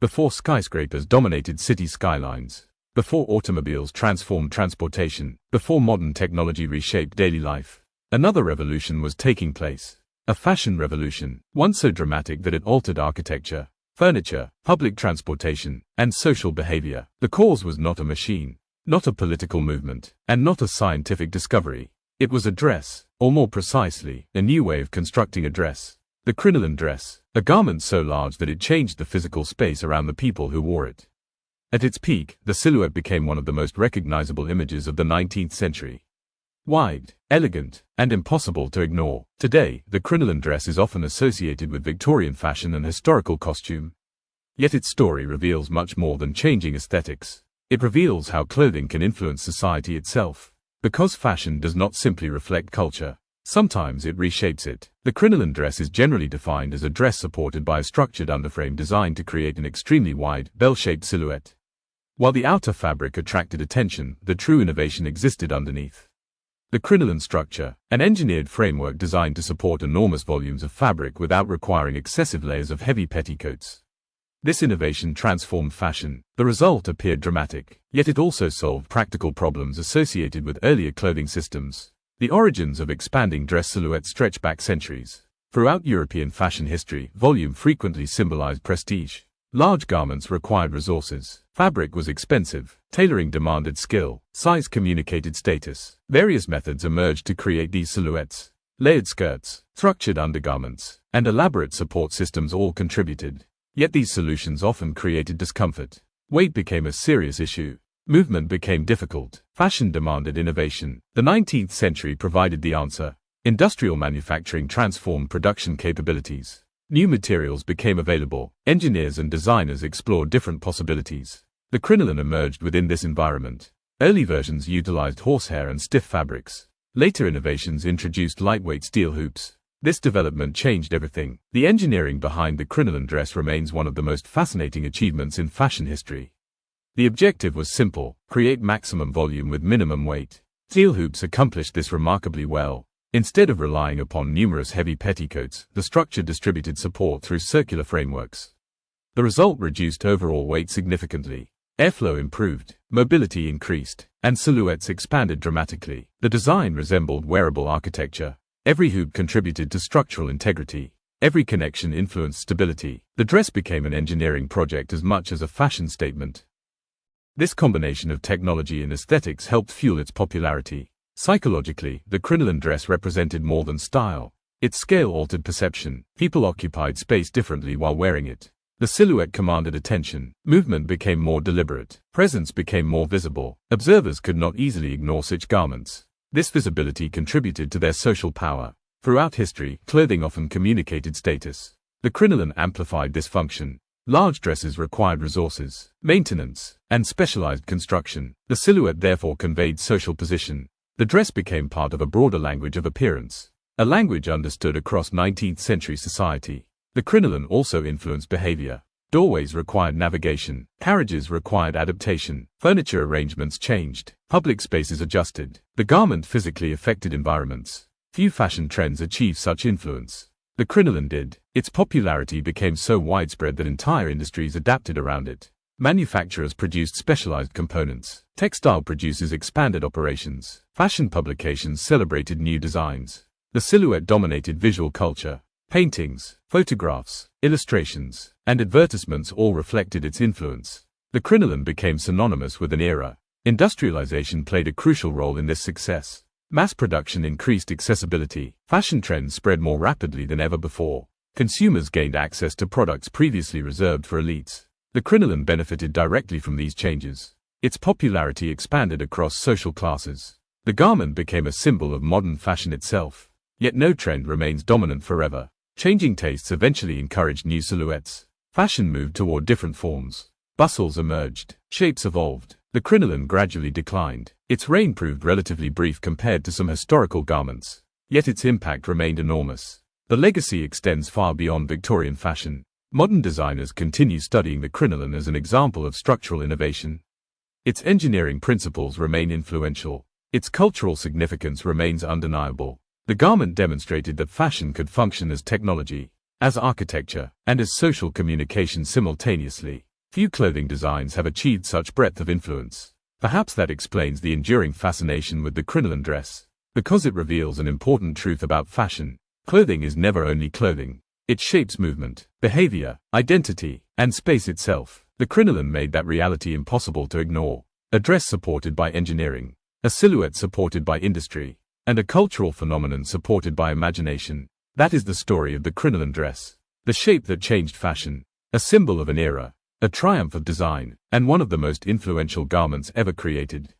before skyscrapers dominated city skylines, before automobiles transformed transportation, before modern technology reshaped daily life. Another revolution was taking place. A fashion revolution, one so dramatic that it altered architecture, furniture, public transportation, and social behavior. The cause was not a machine, not a political movement, and not a scientific discovery. It was a dress, or more precisely, a new way of constructing a dress. The crinoline dress, a garment so large that it changed the physical space around the people who wore it. At its peak, the silhouette became one of the most recognizable images of the 19th century. Wide, elegant, and impossible to ignore. Today, the crinoline dress is often associated with Victorian fashion and historical costume. Yet its story reveals much more than changing aesthetics. It reveals how clothing can influence society itself. Because fashion does not simply reflect culture, sometimes it reshapes it. The crinoline dress is generally defined as a dress supported by a structured underframe designed to create an extremely wide, bell-shaped silhouette. While the outer fabric attracted attention, the true innovation existed underneath. The crinoline structure, an engineered framework designed to support enormous volumes of fabric without requiring excessive layers of heavy petticoats. This innovation transformed fashion. The result appeared dramatic, yet it also solved practical problems associated with earlier clothing systems. The origins of expanding dress silhouettes stretch back centuries. Throughout European fashion history, volume frequently symbolized prestige. Large garments required resources. Fabric was expensive. Tailoring demanded skill. Size communicated status. Various methods emerged to create these silhouettes. Layered skirts, structured undergarments, and elaborate support systems all contributed. Yet these solutions often created discomfort. Weight became a serious issue. Movement became difficult. Fashion demanded innovation. The 19th century provided the answer. Industrial manufacturing transformed production capabilities. New materials became available. Engineers and designers explored different possibilities. The crinoline emerged within this environment. Early versions utilized horsehair and stiff fabrics. Later innovations introduced lightweight steel hoops. This development changed everything. The engineering behind the crinoline dress remains one of the most fascinating achievements in fashion history. The objective was simple: create maximum volume with minimum weight. Steel hoops accomplished this remarkably well. Instead of relying upon numerous heavy petticoats, the structure distributed support through circular frameworks. The result reduced overall weight significantly. Airflow improved, mobility increased, and silhouettes expanded dramatically. The design resembled wearable architecture. Every hoop contributed to structural integrity. Every connection influenced stability. The dress became an engineering project as much as a fashion statement. This combination of technology and aesthetics helped fuel its popularity. Psychologically, the crinoline dress represented more than style. Its scale altered perception. People occupied space differently while wearing it. The silhouette commanded attention. Movement became more deliberate. Presence became more visible. Observers could not easily ignore such garments. This visibility contributed to their social power. Throughout history, clothing often communicated status. The crinoline amplified this function. Large dresses required resources, maintenance, and specialized construction. The silhouette therefore conveyed social position. The dress became part of a broader language of appearance, a language understood across 19th century society. The crinoline also influenced behavior. Doorways required navigation. Carriages required adaptation. Furniture arrangements changed. Public spaces adjusted. The garment physically affected environments. Few fashion trends achieved such influence. The crinoline did. Its popularity became so widespread that entire industries adapted around it. Manufacturers produced specialized components. Textile producers expanded operations. Fashion publications celebrated new designs. The silhouette dominated visual culture. Paintings, photographs, illustrations, and advertisements all reflected its influence. The crinoline became synonymous with an era. Industrialization played a crucial role in this success. Mass production increased accessibility. Fashion trends spread more rapidly than ever before. Consumers gained access to products previously reserved for elites. The crinoline benefited directly from these changes. Its popularity expanded across social classes. The garment became a symbol of modern fashion itself. Yet no trend remains dominant forever. Changing tastes eventually encouraged new silhouettes. Fashion moved toward different forms. Bustles emerged. Shapes evolved. The crinoline gradually declined. Its reign proved relatively brief compared to some historical garments. Yet its impact remained enormous. The legacy extends far beyond Victorian fashion. Modern designers continue studying the crinoline as an example of structural innovation. Its engineering principles remain influential. Its cultural significance remains undeniable. The garment demonstrated that fashion could function as technology, as architecture, and as social communication simultaneously. Few clothing designs have achieved such breadth of influence. Perhaps that explains the enduring fascination with the crinoline dress. Because it reveals an important truth about fashion. Clothing is never only clothing. It shapes movement, behavior, identity, and space itself. The crinoline made that reality impossible to ignore. A dress supported by engineering, a silhouette supported by industry, and a cultural phenomenon supported by imagination. That is the story of the crinoline dress. The shape that changed fashion, a symbol of an era, a triumph of design, and one of the most influential garments ever created.